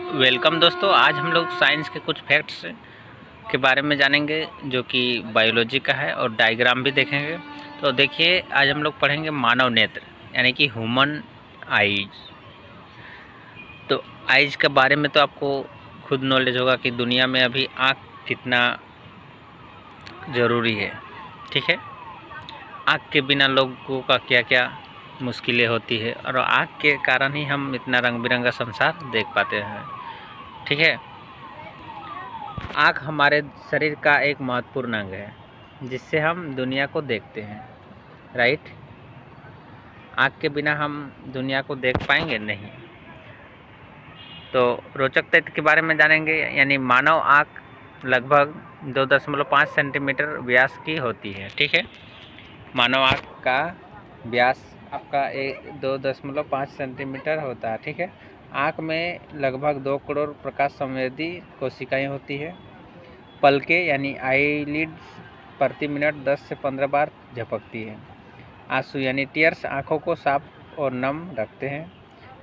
Welcome दोस्तों, आज हम लोग साइंस के कुछ फैक्ट्स के बारे में जानेंगे जो कि बायोलॉजी का है और डायग्राम भी देखेंगे। तो देखिए, आज हम लोग पढ़ेंगे मानव नेत्र यानी कि ह्यूमन आईज। तो आईज के बारे में तो आपको खुद नॉलेज होगा कि दुनिया में अभी आँख कितना ज़रूरी है। ठीक है, आँख के बिना लोगों का क्या क्या मुश्किलें होती है और आँख के कारण ही हम इतना रंग बिरंगा संसार देख पाते हैं। ठीक है, आँख हमारे शरीर का एक महत्वपूर्ण अंग है जिससे हम दुनिया को देखते हैं। राइट, आँख के बिना हम दुनिया को देख पाएंगे नहीं। तो रोचक तथ्य के बारे में जानेंगे, यानी मानव आँख लगभग 2.5 सेंटीमीटर व्यास की होती है। ठीक है, मानव आँख का व्यास आपका 2.5 सेंटीमीटर होता है। ठीक है, आँख में लगभग 2 करोड़ प्रकाश संवेदी कोशिकाएं होती है। पलकें यानी आईलिड्स प्रति मिनट 10 से 15 बार झपकती है। आंसू यानी टीयर्स आँखों को साफ और नम रखते हैं।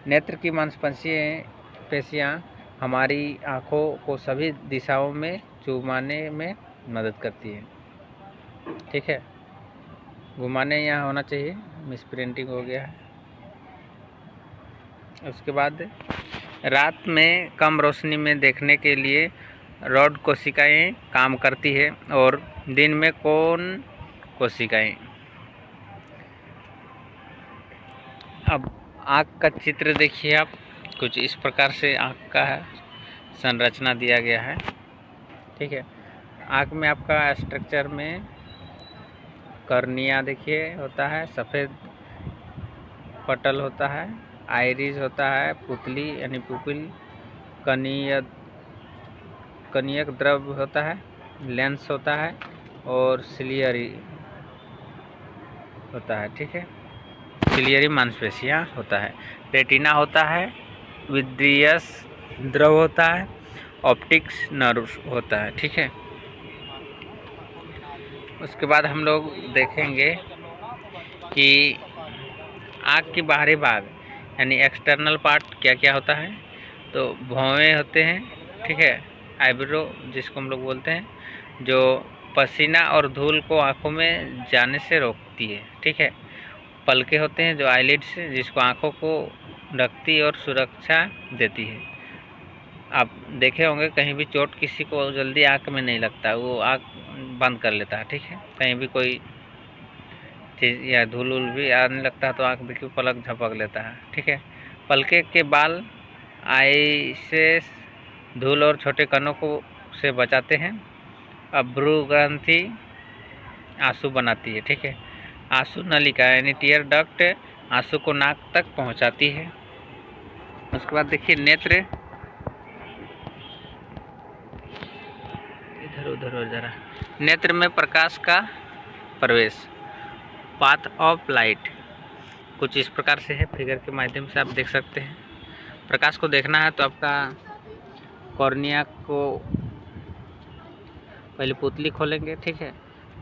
नेत्र की मांसपेशियाँ हमारी आँखों को सभी दिशाओं में घुमाने में मदद करती है। ठीक है, घुमाने यहाँ होना चाहिए, मिसप्रिंटिंग हो गया है। उसके बाद रात में कम रोशनी में देखने के लिए रॉड कोशिकाएं काम करती है और दिन में कोन कोशिकाएं। अब आँख का चित्र देखिए आप, कुछ इस प्रकार से आँख का संरचना दिया गया है। ठीक है, आँख में आपका स्ट्रक्चर में कर्निया देखिए होता है, सफ़ेद पटल होता है, आइरिस होता है, पुतली यानी पुपिल, कनियक द्रव होता है, लेंस होता है और सिलियरी होता है। ठीक है, सिलियरी मांसपेशियाँ होता है, रेटिना होता है, विद्रियस द्रव होता है, ऑप्टिक्स नर्व होता है। ठीक है, उसके बाद हम लोग देखेंगे कि आँख की बाहरी भाग यानी एक्सटर्नल पार्ट क्या क्या होता है। तो भौहें होते हैं। ठीक है, आईब्रो जिसको हम लोग बोलते हैं, जो पसीना और धूल को आँखों में जाने से रोकती है। ठीक है, पलकें होते हैं जो आईलिड्स जिसको आँखों को ढकती और सुरक्षा देती है। आप देखे होंगे कहीं भी चोट किसी को जल्दी आँख में नहीं लगता, वो आँख बंद कर लेता है। ठीक है, कहीं भी कोई चीज़ या धूल उल भी आने लगता है तो आँख बिल्कुल पलक झपक लेता है। ठीक है, पलके के बाल आई से धूल और छोटे कणों को से बचाते हैं। अब भ्रू ग्रंथि आंसू बनाती है। ठीक है, आंसू नलिका यानी टीयर डक्ट आंसू को नाक तक पहुंचाती है। उसके बाद देखिए नेत्र, इधर उधर हो जा रहा है। नेत्र में प्रकाश का प्रवेश, पाथ ऑफ लाइट, कुछ इस प्रकार से है, फिगर के माध्यम से आप देख सकते हैं। प्रकाश को देखना है तो आपका कॉर्निया को पहले पुतली खोलेंगे। ठीक है,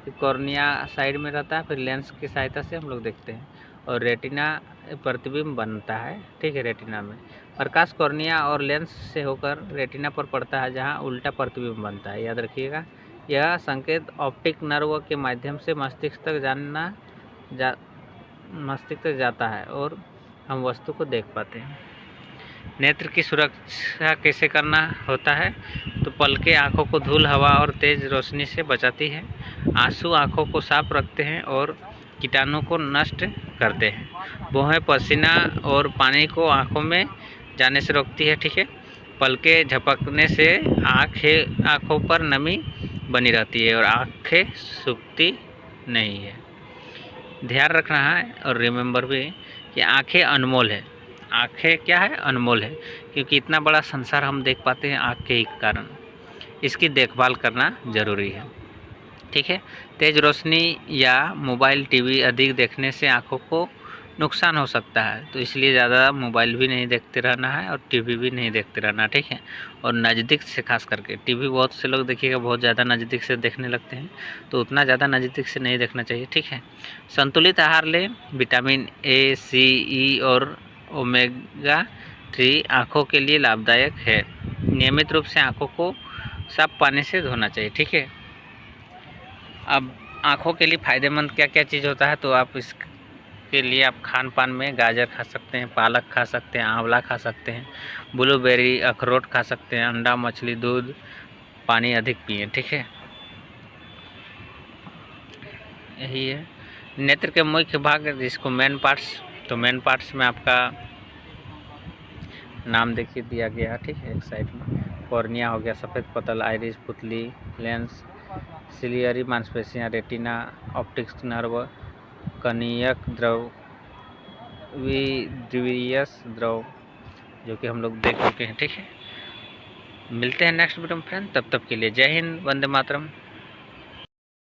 फिर कॉर्निया साइड में रहता है, फिर लेंस की सहायता से हम लोग देखते हैं और रेटिना प्रतिबिंब बनता है। ठीक है, रेटिना में प्रकाश कॉर्निया और लेंस से होकर रेटिना पर पड़ता है जहां उल्टा प्रतिबिंब बनता है। याद रखिएगा, यह संकेत ऑप्टिक नर्व के माध्यम से मस्तिष्क तक जाता है और हम वस्तु को देख पाते हैं। नेत्र की सुरक्षा कैसे करना होता है, तो पलकें आँखों को धूल, हवा और तेज़ रोशनी से बचाती है। आंसू आँखों को साफ रखते हैं और कीटाणु को नष्ट करते हैं। भौहें पसीना और पानी को आँखों में जाने से रोकती है। ठीक है, पलकें झपकने से आँखों पर नमी बनी रहती है और आँखें सूखती नहीं है। ध्यान रखना है और रिमेंबर भी कि आँखें अनमोल है। आँखें क्या है? अनमोल है, क्योंकि इतना बड़ा संसार हम देख पाते हैं आँख के कारण। इसकी देखभाल करना ज़रूरी है। ठीक है, तेज़ रोशनी या मोबाइल टीवी अधिक देखने से आँखों को नुकसान हो सकता है, तो इसलिए ज़्यादा मोबाइल भी नहीं देखते रहना है और टीवी भी नहीं देखते रहना। ठीक है, और नज़दीक से खास करके टीवी बहुत से लोग देखिएगा बहुत ज़्यादा नज़दीक से देखने लगते हैं, तो उतना ज़्यादा नज़दीक से नहीं देखना चाहिए। ठीक है, संतुलित आहार लें, विटामिन ए, सी, ई और ओमेगा 3 आँखों के लिए लाभदायक है। नियमित रूप से आँखों को साफ पानी से धोना चाहिए, ठीक है। अब आँखों के लिए फ़ायदेमंद क्या क्या चीज़ होता है, तो आप इसके लिए आप खान पान में गाजर खा सकते हैं, पालक खा सकते हैं, आंवला खा सकते हैं, ब्लूबेरी, अखरोट खा सकते हैं, अंडा, मछली, दूध, पानी अधिक पिएं, ठीक है। यही है नेत्र के मुख्य भाग, जिसको मेन पार्ट्स, तो मेन पार्ट्स में आपका नाम देखिए दिया गया है, ठीक है। एक साइड में कॉर्निया हो गया, सफ़ेद पतल, आइरिस, पुतली, लेंस, सिलियरी मांसपेशियाँ, रेटिना, ऑप्टिक्स नर्व, कनियक द्रव, विट्रियस द्रव, जो कि हम लोग देख चुके हैं, ठीक है। मिलते हैं नेक्स्ट वीडियो में फ्रेंड, तब तक के लिए जय हिंद, वंदे मातरम।